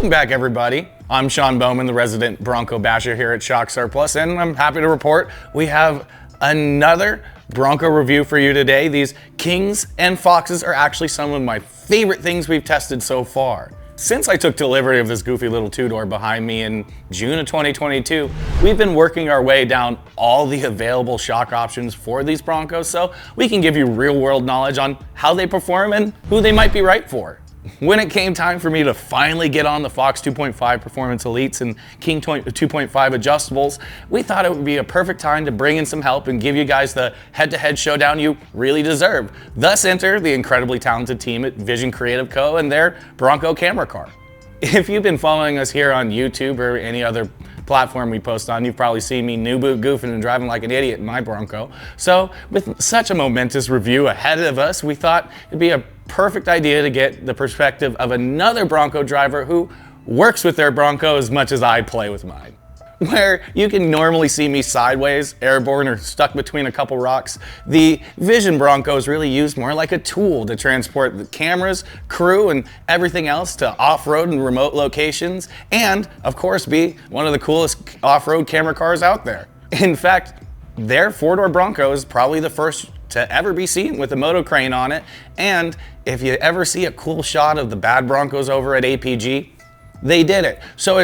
Welcome back, everybody. I'm Sean Bowman, the resident Bronco basher here at Shock Surplus, and I'm happy to report we have another Bronco review for you today. These Kings and Foxes are actually some of my favorite things we've tested so far. Since I took delivery of this goofy little two-door behind me in June of 2022, we've been working our way down all the available shock options for these Broncos so we can give you real-world knowledge on how they perform and who they might be right for. When it came time for me to finally get on the Fox 2.5 Performance Elites and King 2.5 adjustables, we thought it would be a perfect time to bring in some help and give you guys the head-to-head showdown you really deserve. Thus enter the incredibly talented team at Vision Creative Co. and their Bronco camera car. If you've been following us here on YouTube or any other platform we post on, you've probably seen me new boot goofing and driving like an idiot in my Bronco. So with such a momentous review ahead of us, we thought it'd be a perfect idea to get the perspective of another Bronco driver who works with their Bronco as much as I play with mine. Where you can normally see me sideways, airborne, or stuck between a couple rocks, the Vision Bronco is really used more like a tool to transport the cameras, crew, and everything else to off-road and remote locations, and, of course, be one of the coolest off-road camera cars out there. In fact, their four-door Bronco is probably the first to ever be seen with a moto crane on it, and if you ever see a cool shot of the bad Broncos over at APG, they did it. So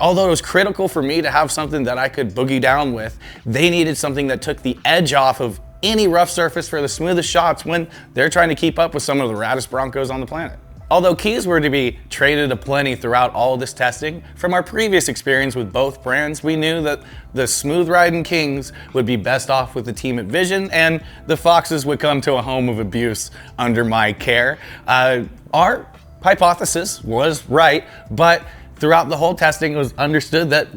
although it was critical for me to have something that I could boogie down with, they needed something that took the edge off of any rough surface for the smoothest shots when they're trying to keep up with some of the raddest Broncos on the planet. Although keys were to be traded aplenty throughout all of this testing, from our previous experience with both brands, we knew that the smooth riding Kings would be best off with the team at Vision, and the Foxes would come to a home of abuse under my care. Our hypothesis was right, but throughout the whole testing, it was understood that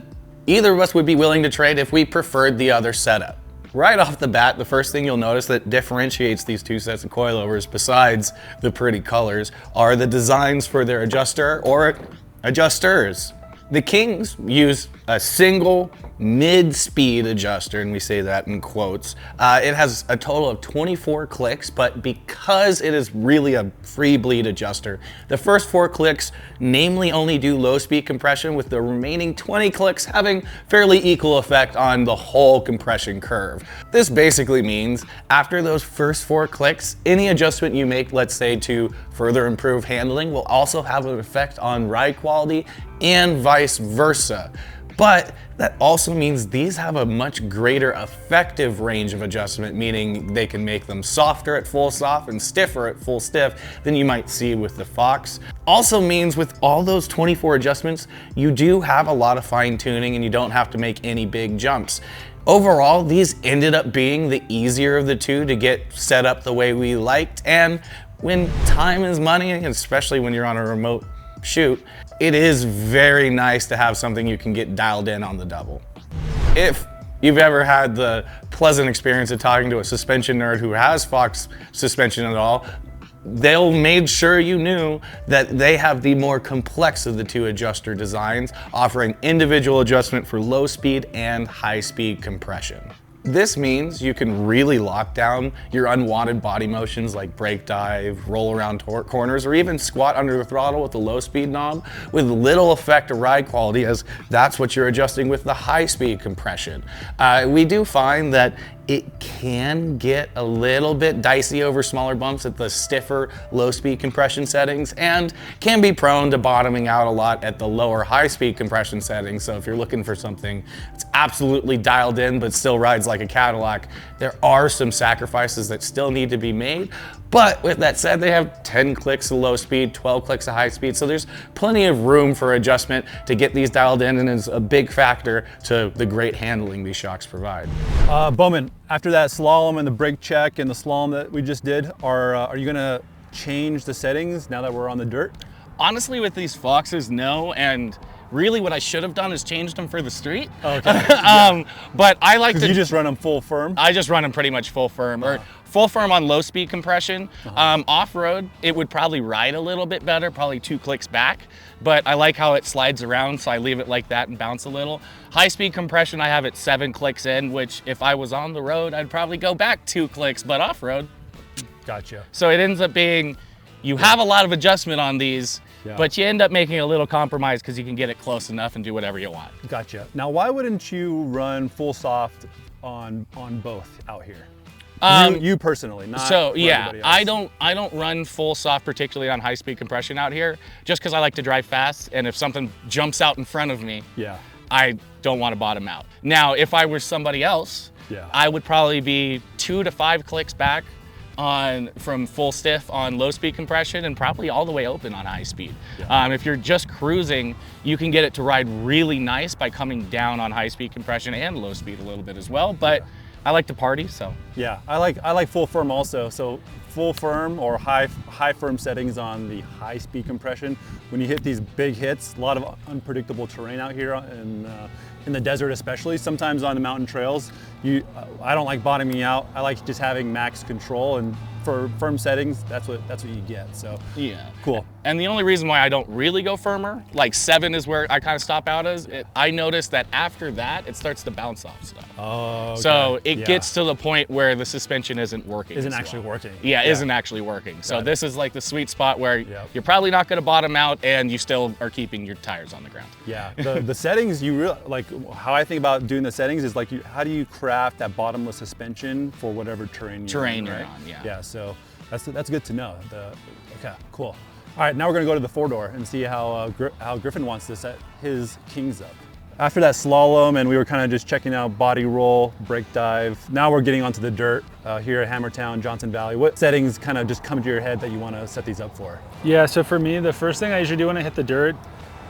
either of us would be willing to trade if we preferred the other setup. Right off the bat, the first thing you'll notice that differentiates these two sets of coilovers, besides the pretty colors, are the designs for their adjuster or adjusters. The Kings use a single mid-speed adjuster, and we say that in quotes. It has a total of 24 clicks, but because it is really a free bleed adjuster, the first 4 clicks namely only do low speed compression, with the remaining 20 clicks having fairly equal effect on the whole compression curve. This basically means after those first 4 clicks, any adjustment you make, let's say to further improve handling, will also have an effect on ride quality and vice versa. But that also means these have a much greater effective range of adjustment, meaning they can make them softer at full soft and stiffer at full stiff than you might see with the Fox. Also means with all those 24 adjustments, you do have a lot of fine tuning and you don't have to make any big jumps. Overall, these ended up being the easier of the two to get set up the way we liked, and when time is money, especially when you're on a remote shoot, it is very nice to have something you can get dialed in on the double. If you've ever had the pleasant experience of talking to a suspension nerd who has Fox suspension at all, they'll made sure you knew that they have the more complex of the two adjuster designs, offering individual adjustment for low speed and high speed compression. This means you can really lock down your unwanted body motions like brake dive, roll around corners, or even squat under the throttle with the low speed knob with little effect to ride quality, as that's what you're adjusting with the high speed compression. We do find that it can get a little bit dicey over smaller bumps at the stiffer low-speed compression settings, and can be prone to bottoming out a lot at the lower high-speed compression settings. So if you're looking for something that's absolutely dialed in but still rides like a Cadillac, there are some sacrifices that still need to be made. But with that said, they have 10 clicks of low speed, 12 clicks of high speed, so there's plenty of room for adjustment to get these dialed in, and is a big factor to the great handling these shocks provide. Bowman, after that slalom and the brake check and the slalom that we just did, are you gonna change the settings now that we're on the dirt? Honestly, with these Foxes, no, and really what I should have done is changed them for the street. Okay. But I like to— you just run them full firm? I just run them pretty much full firm, or full firm on low speed compression. Off-road, it would probably ride a little bit better, probably 2 clicks back, but I like how it slides around, so I leave it like that and bounce a little. High speed compression, I have it 7 clicks in, which if I was on the road, I'd probably go back 2 clicks, but off-road. Gotcha. So it ends up being, you have a lot of adjustment on these, Yeah. but you end up making a little compromise because you can get it close enough and do whatever you want. Gotcha. Now, why wouldn't you run full soft on both out here? You personally, not so for yeah, everybody else. I don't run full soft, particularly on high speed compression out here, just because I like to drive fast, and if something jumps out in front of me, Yeah. I don't want to bottom out. Now, if I were somebody else, Yeah. I would probably be 2 to 5 clicks back from full stiff on low speed compression, and probably all the way open on high speed. Yeah. If you're just cruising, you can get it to ride really nice by coming down on high speed compression and low speed a little bit as well. But I like to party, so. Yeah, I like full firm also. So full firm or high firm settings on the high speed compression. When you hit these big hits, a lot of unpredictable terrain out here in the desert especially. Sometimes on the mountain trails, I don't like bottoming out. I like just having max control, and for firm settings, that's what you get. So Yeah. cool. And the only reason why I don't really go firmer, like 7 is where I kind of stop out as, I noticed that after that, it starts to bounce off stuff. Oh, okay. So it Yeah. gets to the point where the suspension isn't working. Isn't as actually well. working. Yeah, isn't actually working. So Got it. this is like the sweet spot where Yep. you're probably not going to bottom out and you still are keeping your tires on the ground. Yeah, the settings like how I think about doing the settings is like how do you craft that bottomless suspension for whatever terrain you're in, You're right? on, yeah. Yeah, so that's good to know. Okay, cool. All right, now we're gonna go to the 4-door and see how Griffin wants to set his Kings up. After that slalom, and we were kind of just checking out body roll, brake dive. Now we're getting onto the dirt here at Hammertown, Johnson Valley. What settings kind of just come to your head that you want to set these up for? Yeah, so for me, the first thing I usually do when I hit the dirt,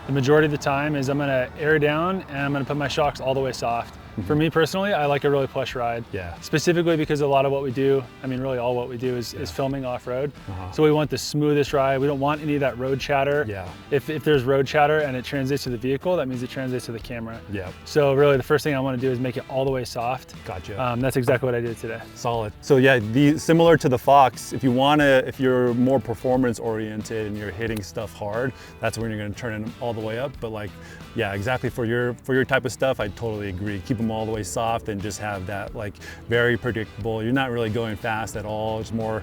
the majority of the time, is I'm gonna air down and I'm gonna put my shocks all the way soft. For me personally, I like a really plush ride. Yeah. Specifically because a lot of what we do, I mean really all what we do is filming off-road. So we want the smoothest ride. We don't want any of that road chatter. Yeah. If there's road chatter and it translates to the vehicle, that means it translates to the camera. Yeah. So really the first thing I want to do is make it all the way soft. Gotcha. That's exactly what I did today. Solid. So yeah, similar to the Fox, if you're more performance oriented and you're hitting stuff hard, that's when you're going to turn it all the way up. But like, yeah, exactly for your type of stuff, I totally agree. Keep them all the way soft and just have that like very predictable. You're not really going fast at all. It's more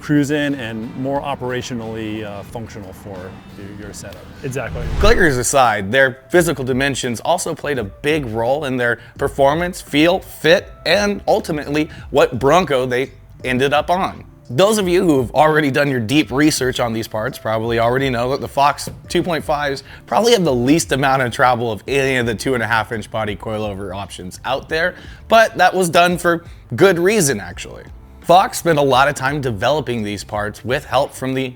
cruising and more operationally functional for your setup. Exactly. Clickers aside, their physical dimensions also played a big role in their performance, feel, fit, and ultimately what Bronco they ended up on. Those of you who have already done your deep research on these parts probably already know that the Fox 2.5s probably have the least amount of travel of any of the 2.5-inch body coilover options out there, but that was done for good reason actually. Fox spent a lot of time developing these parts with help from the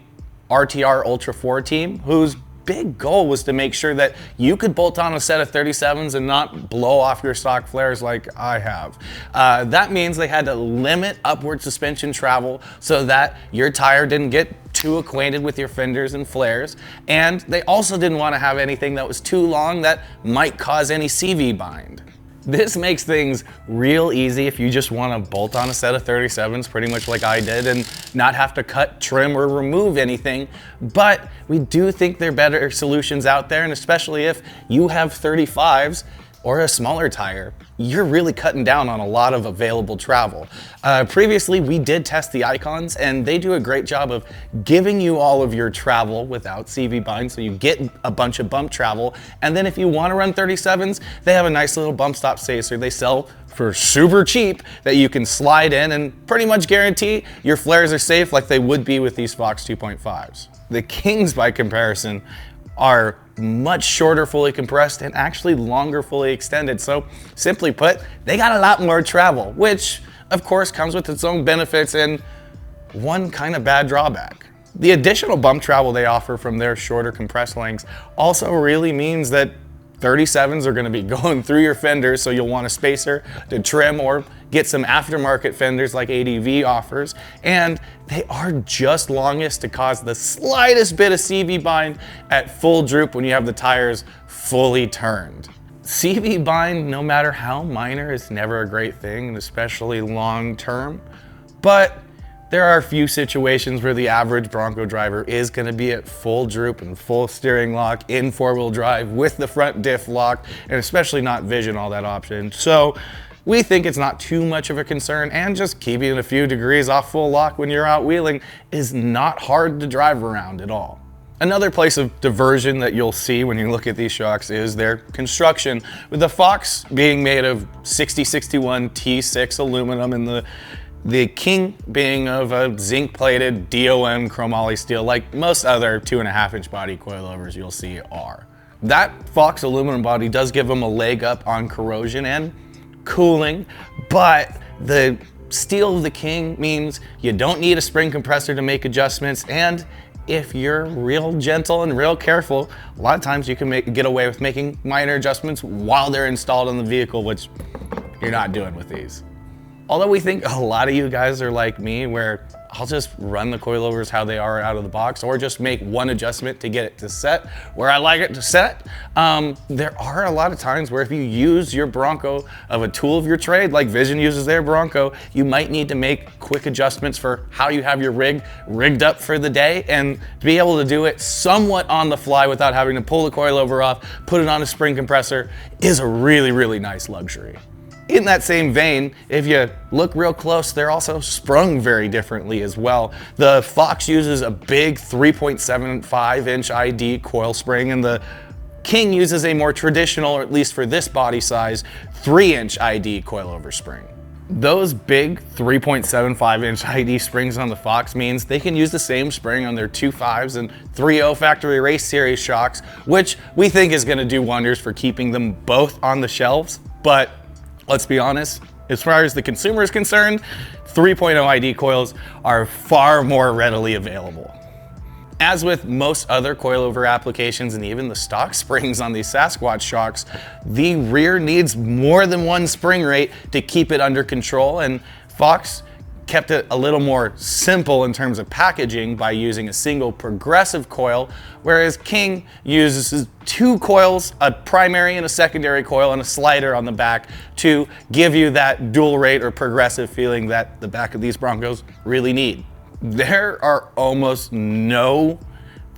RTR Ultra 4 team, whose big goal was to make sure that you could bolt on a set of 37s and not blow off your stock flares like I have. That means they had to limit upward suspension travel so that your tire didn't get too acquainted with your fenders and flares, and they also didn't want to have anything that was too long that might cause any CV bind. This makes things real easy if you just want to bolt on a set of 37s pretty much like I did and not have to cut, trim, or remove anything. But we do think there are better solutions out there, and especially if you have 35s or a smaller tire, you're really cutting down on a lot of available travel. Previously, we did test the Icons, and they do a great job of giving you all of your travel without CV bind, so you get a bunch of bump travel. And then if you want to run 37s, they have a nice little bump stop spacer they sell for super cheap that you can slide in and pretty much guarantee your flares are safe like they would be with these Fox 2.5s. The Kings, by comparison, are much shorter fully compressed and actually longer fully extended. So simply put, they got a lot more travel, which of course comes with its own benefits and one kind of bad drawback. The additional bump travel they offer from their shorter compressed lengths also really means that 37s are going to be going through your fenders, so you'll want a spacer to trim or get some aftermarket fenders like ADV offers, and they are just longest to cause the slightest bit of CV bind at full droop when you have the tires fully turned. CV bind, no matter how minor, is never a great thing, and especially long term, but there are a few situations where the average Bronco driver is going to be at full droop and full steering lock in four-wheel drive with the front diff locked, and especially not vision all that option. So we think it's not too much of a concern, and just keeping it a few degrees off full lock when you're out wheeling is not hard to drive around at all. Another place of diversion that you'll see when you look at these shocks is their construction, with the Fox being made of 6061 T6 aluminum and the King being of a zinc-plated DOM chromoly steel, like most other 2.5-inch body coilovers you'll see are. That Fox aluminum body does give them a leg up on corrosion and cooling, but the steel of the King means you don't need a spring compressor to make adjustments, and if you're real gentle and real careful, a lot of times you can get away with making minor adjustments while they're installed on the vehicle, which you're not doing with these. Although we think a lot of you guys are like me, where I'll just run the coilovers how they are out of the box, or just make one adjustment to get it to set where I like it to set. There are a lot of times where if you use your Bronco of a tool of your trade, like Vision uses their Bronco, you might need to make quick adjustments for how you have your rig rigged up for the day, and to be able to do it somewhat on the fly without having to pull the coilover off, put it on a spring compressor, is a really, really nice luxury. In that same vein, if you look real close, they're also sprung very differently as well. The Fox uses a big 3.75-inch ID coil spring, and the King uses a more traditional, or at least for this body size, 3-inch ID coilover spring. Those big 3.75-inch ID springs on the Fox means they can use the same spring on their 2.5s and 3.0 factory race series shocks, which we think is going to do wonders for keeping them both on the shelves. But let's be honest, as far as the consumer is concerned, 3.0 ID coils are far more readily available. As with most other coilover applications and even the stock springs on these Sasquatch shocks, the rear needs more than one spring rate to keep it under control, and Fox kept it a little more simple in terms of packaging by using a single progressive coil, whereas King uses 2 coils, a primary and a secondary coil, and a slider on the back to give you that dual rate or progressive feeling that the back of these Broncos really need. There are almost no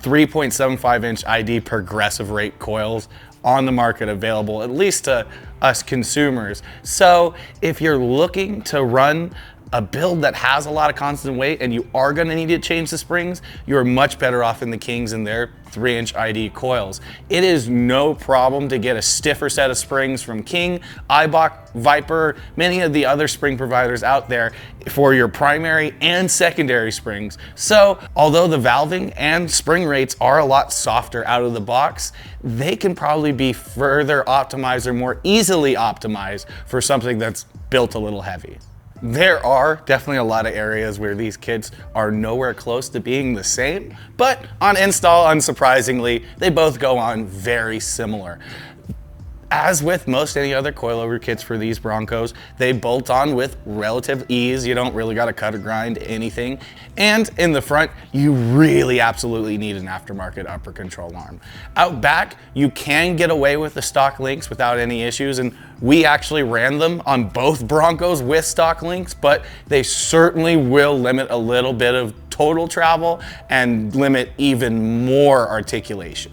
3.75-inch ID progressive rate coils on the market available, at least to us consumers. So if you're looking to run a build that has a lot of constant weight and you are going to need to change the springs, you're much better off in the Kings and their 3-inch ID coils. It is no problem to get a stiffer set of springs from King, Eibach, Viper, many of the other spring providers out there for your primary and secondary springs. So although the valving and spring rates are a lot softer out of the box, they can probably be further optimized or more easily optimized for something that's built a little heavy. There are definitely a lot of areas where these kits are nowhere close to being the same, but on install, unsurprisingly, they both go on very similar. As with most any other coilover kits for these Broncos, they bolt on with relative ease. You don't really gotta cut or grind anything. And in the front, you really absolutely need an aftermarket upper control arm. Out back, you can get away with the stock links without any issues, and we actually ran them on both Broncos with stock links, but they certainly will limit a little bit of total travel and limit even more articulation.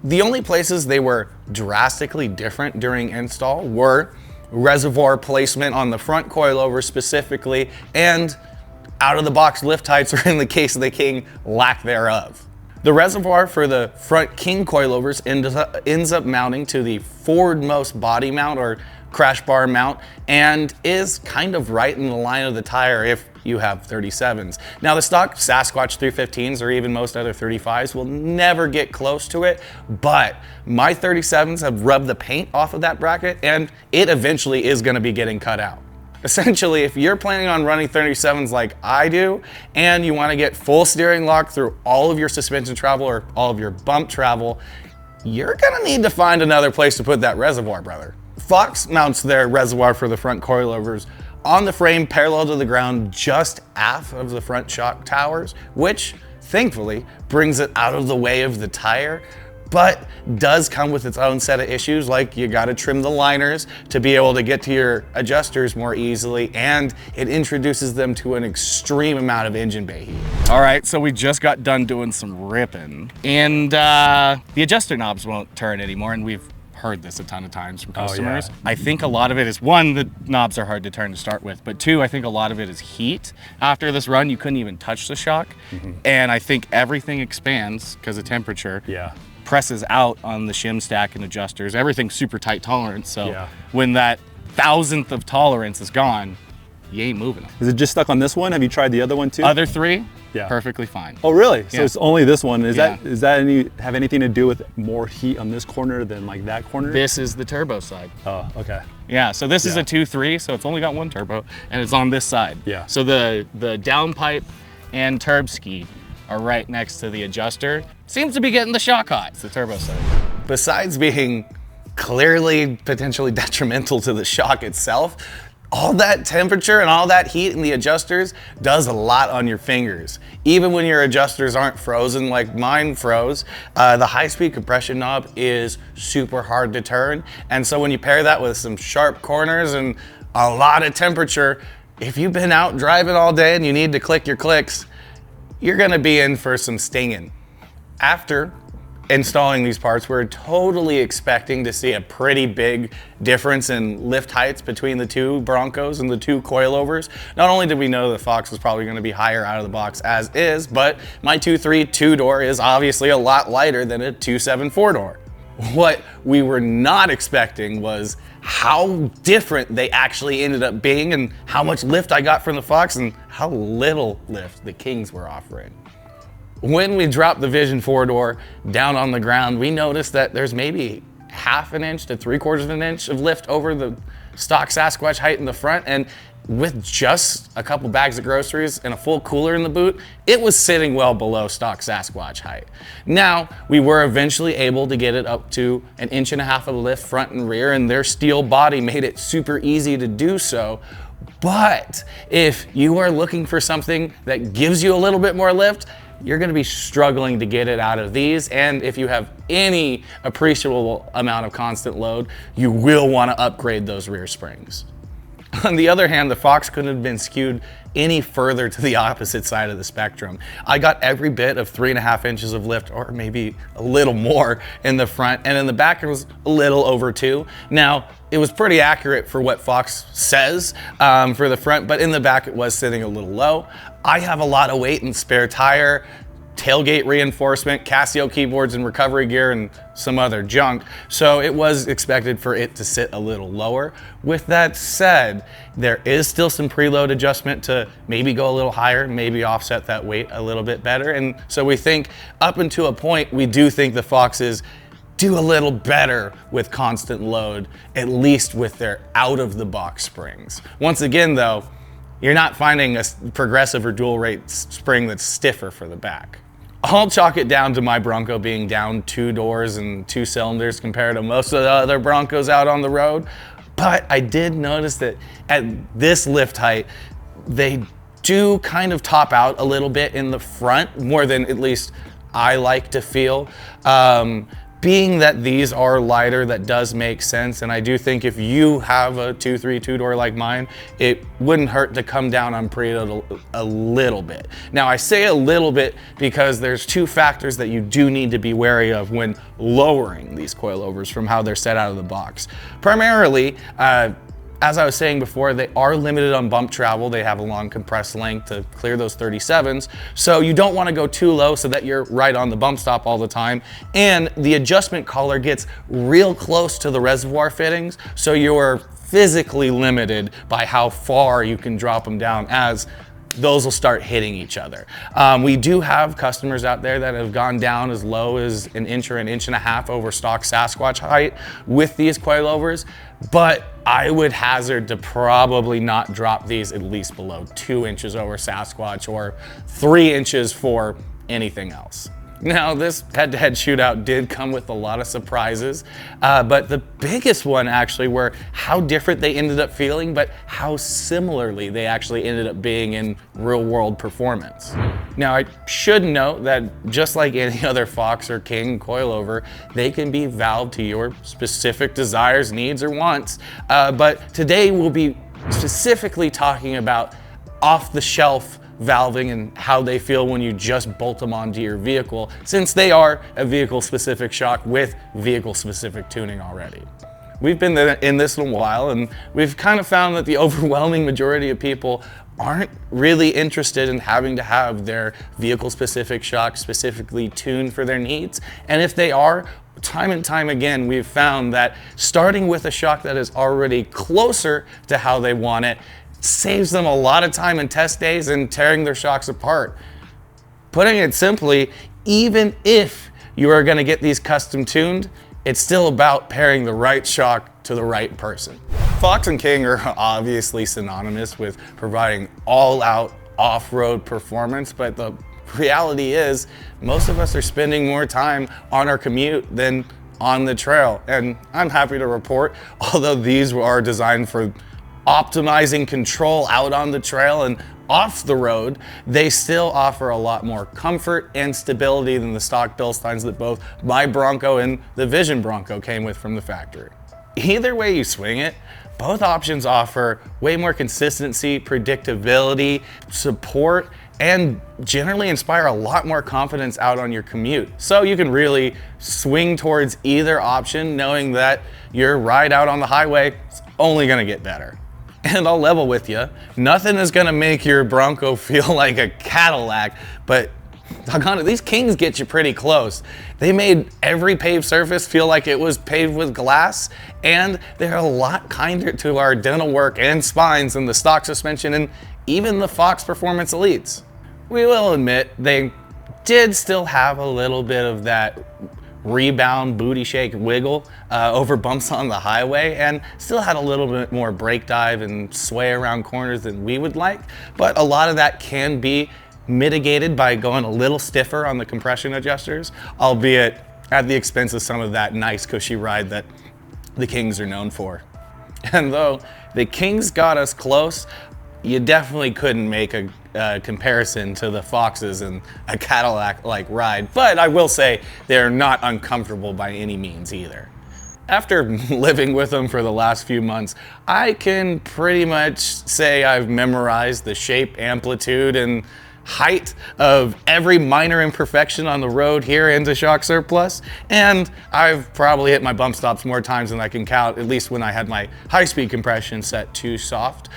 The only places they were drastically different during install were reservoir placement on the front coilover specifically, and out-of-the-box lift heights, or in the case of the King, lack thereof. The reservoir for the front King coilovers ends up mounting to the forwardmost body mount or crash bar mount, and is kind of right in the line of the tire if you have 37s. Now the stock Sasquatch 315s or even most other 35s will never get close to it, but my 37s have rubbed the paint off of that bracket, and it eventually is going to be getting cut out. Essentially, if you're planning on running 37s like I do, and you want to get full steering lock through all of your suspension travel or all of your bump travel, you're going to need to find another place to put that reservoir, brother. Fox mounts their reservoir for the front coilovers on the frame parallel to the ground just aft of the front shock towers, which thankfully brings it out of the way of the tire, but does come with its own set of issues, like you gotta trim the liners to be able to get to your adjusters more easily, and it introduces them to an extreme amount of engine bay heat. All right, so we just got done doing some ripping, and the adjuster knobs won't turn anymore, and we've heard this a ton of times from Oh, yeah. customers. I think a lot of it is, one, the knobs are hard to turn to start with, but two, I think a lot of it is heat. After this run, you couldn't even touch the shock. And I think everything expands because of temperature. Yeah. Presses out on the shim stack and adjusters. Everything's super tight tolerance. So Yeah. when that 1,000th of tolerance is gone, you ain't moving. Is it just stuck on this one? Have you tried the other one too? Other three, Yeah. perfectly fine. Oh, really? So Yeah. it's only this one. Is Yeah. that have anything to do with more heat on this corner than like that corner? This is the turbo side. Oh, okay. Yeah, so this is Yeah. a 2.3, so it's only got one turbo, and it's on this side. Yeah. So the downpipe and turb ski are right next to the adjuster. Seems to be getting the shock hot. It's the turbo side. Besides being clearly potentially detrimental to the shock itself, all that temperature and all that heat in the adjusters does a lot on your fingers. Even when your adjusters aren't frozen like mine froze, the high-speed compression knob is super hard to turn. And so when you pair that with some sharp corners and a lot of temperature, if you've been out driving all day and you need to click your clicks, you're gonna be in for some stinging. After installing these parts, we're totally expecting to see a pretty big difference in lift heights between the two Broncos and the two coilovers. Not only did we know the Fox was probably going to be higher out of the box as is, but my 2.3 two-door is obviously a lot lighter than a 2.7 four-door. What we were not expecting was how different they actually ended up being and how much lift I got from the Fox and how little lift the Kings were offering. When we dropped the Vision 4-door down on the ground, we noticed that there's maybe 1/2 inch to 3/4 of an inch of lift over the stock Sasquatch height in the front, and with just a couple bags of groceries and a full cooler in the boot, it was sitting well below stock Sasquatch height. Now, we were eventually able to get it up to 1.5 inches of lift front and rear, and their steel body made it super easy to do so. But if you are looking for something that gives you a little bit more lift, you're gonna be struggling to get it out of these. And if you have any appreciable amount of constant load, you will wanna upgrade those rear springs. On the other hand, the Fox couldn't have been skewed any further to the opposite side of the spectrum. I got every bit of 3.5 inches of lift, or maybe a little more in the front, and in the back it was a little over 2. Now, it was pretty accurate for what Fox says for the front, but in the back it was sitting a little low. I have a lot of weight and spare tire, tailgate reinforcement, Casio keyboards and recovery gear, and some other junk. So it was expected for it to sit a little lower. With that said, there is still some preload adjustment to maybe go a little higher, maybe offset that weight a little bit better. And so we think up until a point, we do think the Foxes do a little better with constant load, at least with their out of the box springs. Once again though, you're not finding a progressive or dual rate spring that's stiffer for the back. I'll chalk it down to my Bronco being down 2 doors and 2 cylinders compared to most of the other Broncos out on the road. But I did notice that at this lift height, they do kind of top out a little bit in the front, more than at least I like to feel. Being that these are lighter, that does make sense. And I do think if you have a 2.3 two-door like mine, it wouldn't hurt to come down on preload a little bit. Now I say a little bit because there's 2 factors that you do need to be wary of when lowering these coilovers from how they're set out of the box. Primarily, as I was saying before, they are limited on bump travel. They have a long compressed length to clear those 37s. So you don't want to go too low so that you're right on the bump stop all the time. And the adjustment collar gets real close to the reservoir fittings. So you're physically limited by how far you can drop them down, as those will start hitting each other. We do have customers out there that have gone down as low as 1 inch or 1.5 inches over stock Sasquatch height with these coilovers, but I would hazard to probably not drop these at least below 2 inches over Sasquatch or 3 inches for anything else. Now, this head-to-head shootout did come with a lot of surprises, but the biggest one actually were how different they ended up feeling, but how similarly they actually ended up being in real-world performance. Now, I should note that just like any other Fox or King coilover, they can be valved to your specific desires, needs, or wants, but today we'll be specifically talking about off-the-shelf valving and how they feel when you just bolt them onto your vehicle, since they are a vehicle-specific shock with vehicle-specific tuning already. We've been in this a while, and we've kind of found that the overwhelming majority of people aren't really interested in having to have their vehicle-specific shock specifically tuned for their needs. And if they are, time and time again, we've found that starting with a shock that is already closer to how they want it saves them a lot of time in test days and tearing their shocks apart. Putting it simply, even if you are going to get these custom tuned, it's still about pairing the right shock to the right person. Fox and King are obviously synonymous with providing all-out off-road performance, but the reality is most of us are spending more time on our commute than on the trail. And I'm happy to report, although these are designed for optimizing control out on the trail and off the road, they still offer a lot more comfort and stability than the stock Bilsteins that both my Bronco and the Vision Bronco came with from the factory. Either way you swing it, both options offer way more consistency, predictability, support, and generally inspire a lot more confidence out on your commute. So you can really swing towards either option knowing that your ride out on the highway is only gonna get better. And I'll level with you, nothing is gonna make your Bronco feel like a Cadillac, but doggone it, these Kings get you pretty close. They made every paved surface feel like it was paved with glass, and they're a lot kinder to our dental work and spines than the stock suspension and even the Fox Performance Elites. We will admit they did still have a little bit of that rebound booty shake wiggle over bumps on the highway, and still had a little bit more brake dive and sway around corners than we would like, but a lot of that can be mitigated by going a little stiffer on the compression adjusters, albeit at the expense of some of that nice cushy ride that the Kings are known for. And though the Kings got us close, you definitely couldn't make a comparison to the Foxes and a Cadillac-like ride, but I will say they're not uncomfortable by any means either. After living with them for the last few months, I can pretty much say I've memorized the shape, amplitude, and height of every minor imperfection on the road here into Shock Surplus, and I've probably hit my bump stops more times than I can count, at least when I had my high-speed compression set too soft,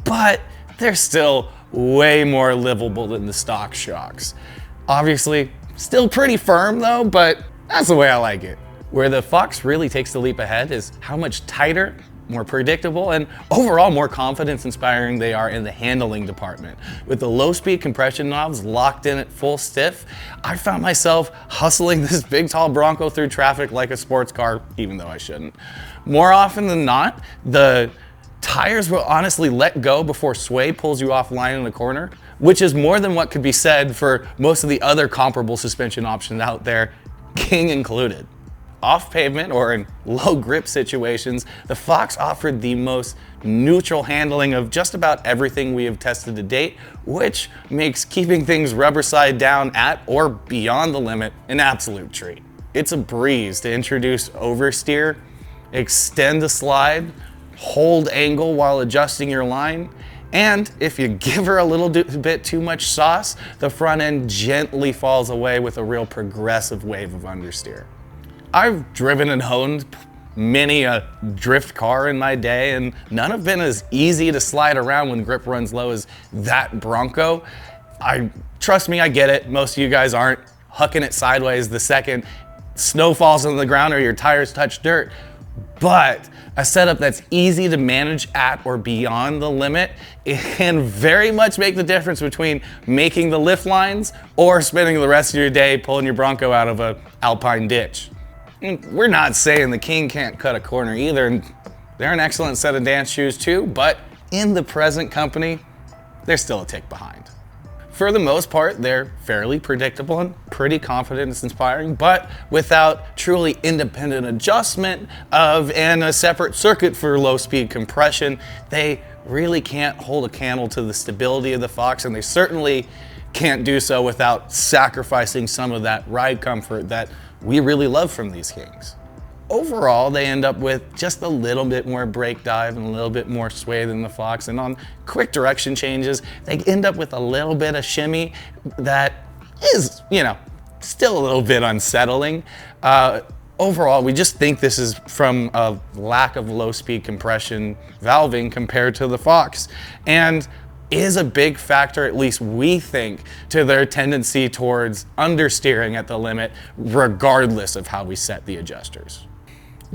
but they're still way more livable than the stock shocks. Obviously, still pretty firm though, but that's the way I like it. Where the Fox really takes the leap ahead is how much tighter, more predictable, and overall more confidence-inspiring they are in the handling department. With the low-speed compression knobs locked in at full stiff, I found myself hustling this big tall Bronco through traffic like a sports car, even though I shouldn't. More often than not, the tires will honestly let go before sway pulls you offline in the corner, which is more than what could be said for most of the other comparable suspension options out there, King included. Off pavement or in low grip situations, the Fox offered the most neutral handling of just about everything we have tested to date, which makes keeping things rubber side down at or beyond the limit an absolute treat. It's a breeze to introduce oversteer, extend a slide, hold angle while adjusting your line, and if you give her a little bit too much sauce, the front end gently falls away with a real progressive wave of understeer. I've driven and honed many a drift car in my day, and none have been as easy to slide around when grip runs low as that Bronco. Trust me, I get it. Most of you guys aren't hucking it sideways the second snow falls on the ground or your tires touch dirt, but a setup that's easy to manage at or beyond the limit, it can very much make the difference between making the lift lines or spending the rest of your day pulling your Bronco out of an alpine ditch. We're not saying the King can't cut a corner either, and they're an excellent set of dance shoes too, but in the present company, they're still a tick behind. For the most part, they're fairly predictable and pretty confidence-inspiring, but without truly independent adjustment and a separate circuit for low-speed compression, they really can't hold a candle to the stability of the Fox, and they certainly can't do so without sacrificing some of that ride comfort that we really love from these Kings. overall, they end up with just a little bit more brake dive and a little bit more sway than the Fox. And on quick direction changes, they end up with a little bit of shimmy that is, still a little bit unsettling. Overall, we just think this is from a lack of low-speed compression valving compared to the Fox, and is a big factor, at least we think, to their tendency towards understeering at the limit, regardless of how we set the adjusters.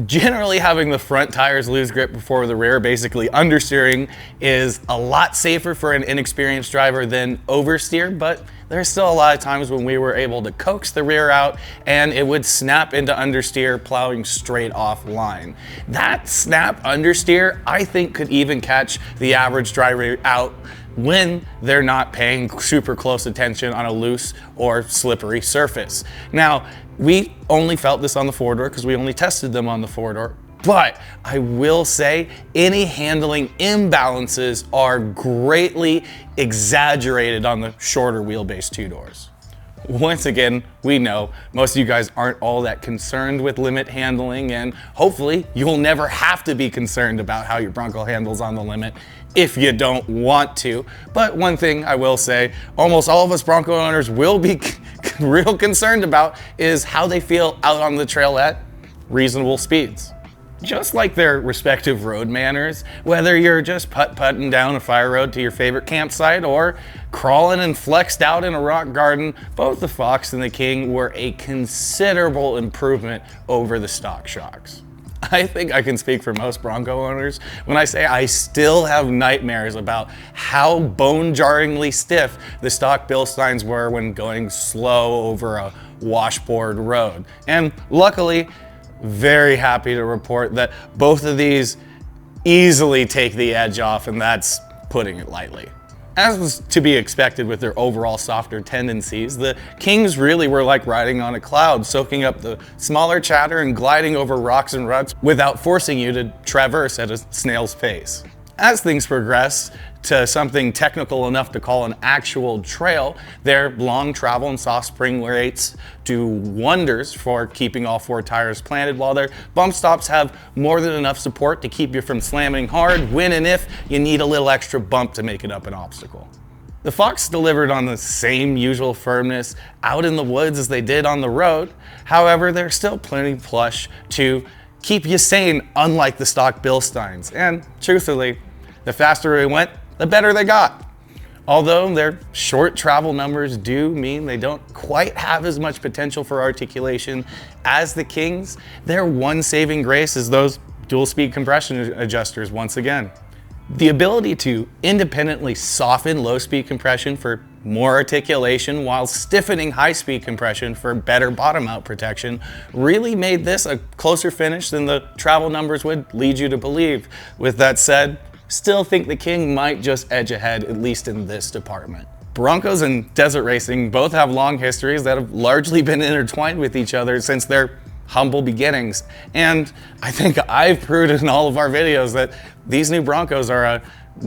Generally, having the front tires lose grip before the rear, basically understeering, is a lot safer for an inexperienced driver than oversteer, but there's still a lot of times when we were able to coax the rear out and it would snap into understeer, plowing straight off line. That snap understeer, I think, could even catch the average driver out when they're not paying super close attention on a loose or slippery surface. Now, we only felt this on the four-door because we only tested them on the four-door, but I will say any handling imbalances are greatly exaggerated on the shorter wheelbase two-doors. Once again, we know most of you guys aren't all that concerned with limit handling, and hopefully you'll never have to be concerned about how your Bronco handles on the limit if you don't want to. But one thing I will say, almost all of us Bronco owners will be real concerned about is how they feel out on the trail at reasonable speeds. Just like their respective road manners, whether you're just putt-putting down a fire road to your favorite campsite or crawling and flexed out in a rock garden, both the Fox and the King were a considerable improvement over the stock shocks. I think I can speak for most Bronco owners when I say I still have nightmares about how bone-jarringly stiff the stock Bilsteins were when going slow over a washboard road. And luckily, very happy to report that both of these easily take the edge off, and that's putting it lightly. As was to be expected with their overall softer tendencies, the Kings really were like riding on a cloud, soaking up the smaller chatter and gliding over rocks and ruts without forcing you to traverse at a snail's pace. As things progress to something technical enough to call an actual trail, their long travel and soft spring rates do wonders for keeping all four tires planted, while their bump stops have more than enough support to keep you from slamming hard when and if you need a little extra bump to make it up an obstacle. The Fox delivered on the same usual firmness out in the woods as they did on the road. However, they're still plenty plush to keep you sane, unlike the stock Bilsteins. And truthfully, the faster they went, the better they got. Although their short travel numbers do mean they don't quite have as much potential for articulation as the Kings, their one saving grace is those dual speed compression adjusters once again. The ability to independently soften low speed compression for more articulation while stiffening high speed compression for better bottom out protection really made this a closer finish than the travel numbers would lead you to believe. With that said, still think the King might just edge ahead, at least in this department. Broncos and desert racing both have long histories that have largely been intertwined with each other since their humble beginnings. And I think I've proved in all of our videos that these new Broncos are a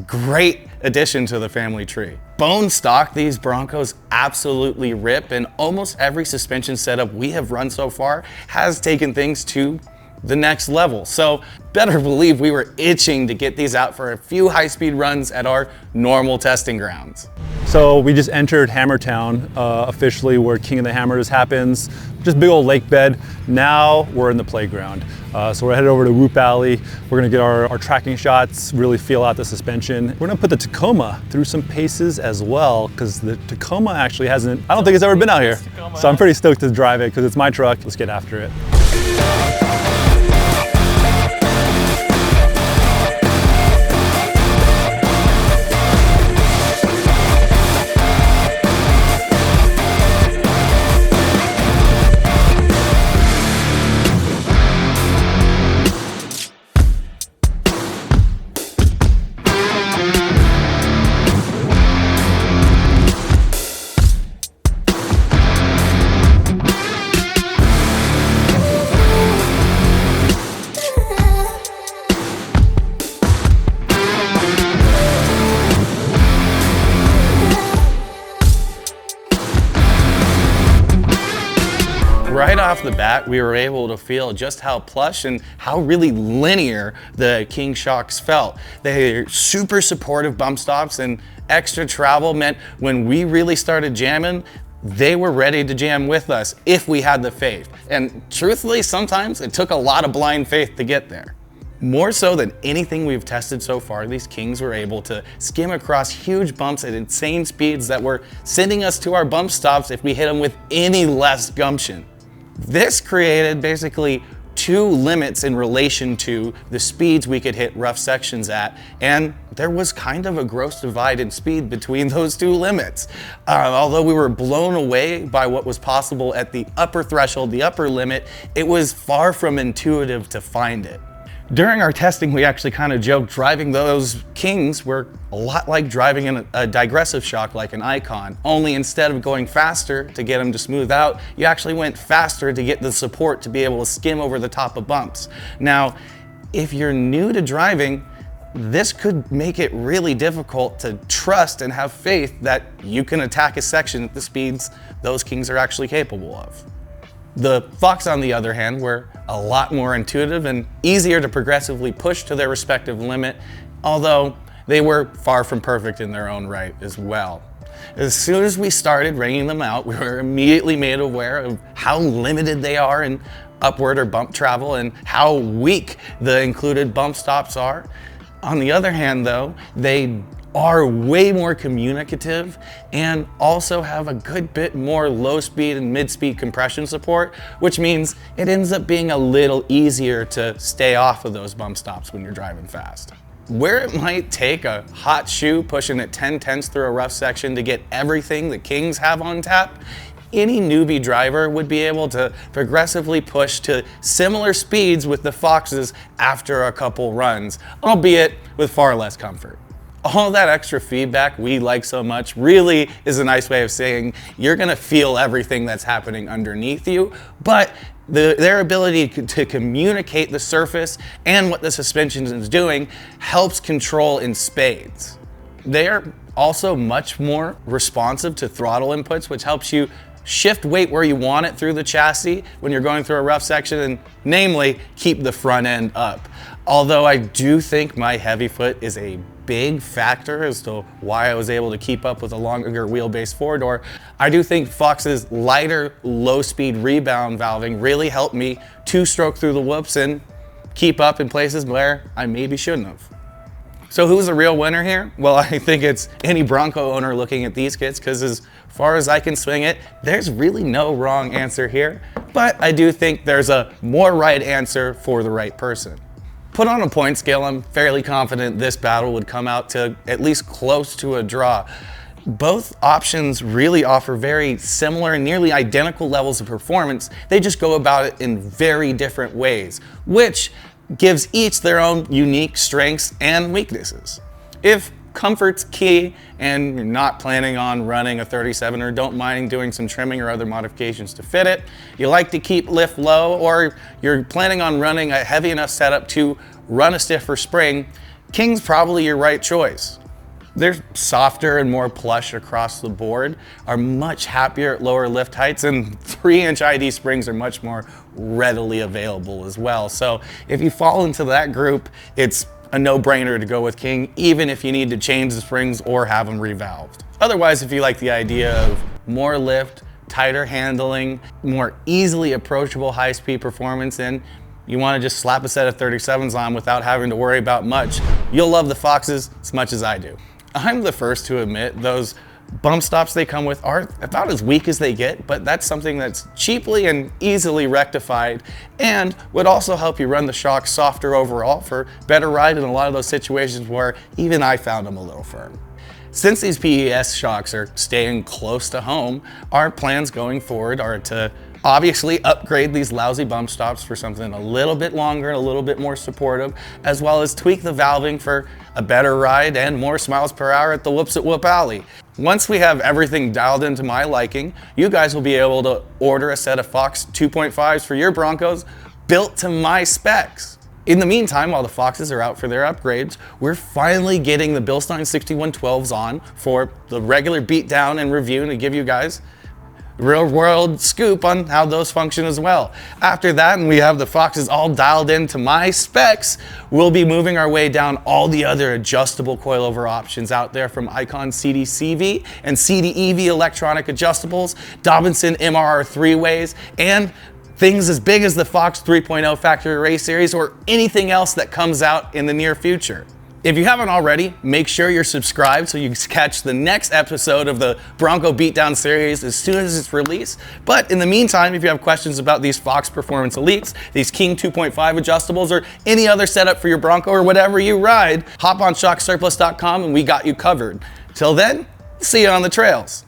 great addition to the family tree. Bone stock, these Broncos absolutely rip, and almost every suspension setup we have run so far has taken things to the next level. So better believe we were itching to get these out for a few high-speed runs at our normal testing grounds. So we just entered Hammertown, officially where King of the Hammers happens. Just big old lake bed. Now we're in the playground. So we're headed over to Whoop Alley. We're gonna get our tracking shots, really feel out the suspension. We're gonna put the Tacoma through some paces as well, because the Tacoma actually hasn't, I don't think it's ever been out here. So I'm pretty stoked to drive it because it's my truck. Let's get after it. Right off the bat, we were able to feel just how plush and how really linear the King shocks felt. They're super supportive bump stops, and extra travel meant when we really started jamming, they were ready to jam with us if we had the faith. And truthfully, sometimes it took a lot of blind faith to get there. More so than anything we've tested so far, these Kings were able to skim across huge bumps at insane speeds that were sending us to our bump stops if we hit them with any less gumption. This created basically two limits in relation to the speeds we could hit rough sections at, and there was kind of a gross divide in speed between those two limits. Although we were blown away by what was possible at the upper threshold, the upper limit, it was far from intuitive to find it. During our testing, we actually kind of joked driving those Kings were a lot like driving in a digressive shock like an Icon, only instead of going faster to get them to smooth out, you actually went faster to get the support to be able to skim over the top of bumps. Now, if you're new to driving, this could make it really difficult to trust and have faith that you can attack a section at the speeds those Kings are actually capable of. The Fox, on the other hand, were a lot more intuitive and easier to progressively push to their respective limit, although they were far from perfect in their own right as well. As soon as we started ringing them out, we were immediately made aware of how limited they are in upward or bump travel and how weak the included bump stops are. On the other hand, though, they are way more communicative and also have a good bit more low speed and mid speed compression support, which means it ends up being a little easier to stay off of those bump stops when you're driving fast. Where it might take a hot shoe pushing at 10/10 through a rough section to get everything the Kings have on tap, any newbie driver would be able to progressively push to similar speeds with the Foxes after a couple runs, albeit with far less comfort. All that extra feedback we like so much really is a nice way of saying you're gonna feel everything that's happening underneath you, but their ability to communicate the surface and what the suspension is doing helps control in spades. They are also much more responsive to throttle inputs, which helps you shift weight where you want it through the chassis when you're going through a rough section, and namely, keep the front end up. Although I do think my heavy foot is a big factor as to why I was able to keep up with a longer wheelbase four-door, I do think Fox's lighter, low-speed rebound valving really helped me two-stroke through the whoops and keep up in places where I maybe shouldn't have. So who's the real winner here? Well, I think it's any Bronco owner looking at these kits, because as far as I can swing it, there's really no wrong answer here, but I do think there's a more right answer for the right person. Put on a point scale, I'm fairly confident this battle would come out to at least close to a draw. Both options really offer very similar and nearly identical levels of performance. They just go about it in very different ways, which gives each their own unique strengths and weaknesses. If comfort's key and you're not planning on running a 37 or don't mind doing some trimming or other modifications to fit it, you like to keep lift low, or you're planning on running a heavy enough setup to run a stiffer spring, King's probably your right choice. They're softer and more plush across the board, are much happier at lower lift heights, and 3-inch ID springs are much more readily available as well. So if you fall into that group, it's a no-brainer to go with King, even if you need to change the springs or have them revalved. Otherwise, if you like the idea of more lift, tighter handling, more easily approachable high-speed performance, and you want to just slap a set of 37s on without having to worry about much, you'll love the Foxes as much as I do. I'm the first to admit those bump stops they come with are about as weak as they get, but that's something that's cheaply and easily rectified and would also help you run the shock softer overall for better ride in a lot of those situations where even I found them a little firm. Since these PES shocks are staying close to home, our plans going forward are to obviously upgrade these lousy bump stops for something a little bit longer and a little bit more supportive, as well as tweak the valving for a better ride and more smiles per hour at the whoops at Whoop Alley. Once we have everything dialed into my liking, you guys will be able to order a set of Fox 2.5s for your Broncos built to my specs. In the meantime, while the Foxes are out for their upgrades, we're finally getting the Bilstein 6112s on for the regular beatdown and review to give you guys real world scoop on how those function as well. After that, and we have the Foxes all dialed into my specs, we'll be moving our way down all the other adjustable coilover options out there, from Icon CD-CV and CD-EV electronic adjustables, Dobinson MRR 3-ways, and things as big as the Fox 3.0 Factory Race Series or anything else that comes out in the near future. If you haven't already, make sure you're subscribed so you can catch the next episode of the Bronco Beatdown series as soon as it's released. But in the meantime, if you have questions about these Fox Performance Elites, these King 2.5 adjustables, or any other setup for your Bronco or whatever you ride, hop on shocksurplus.com and we got you covered. Till then, see you on the trails.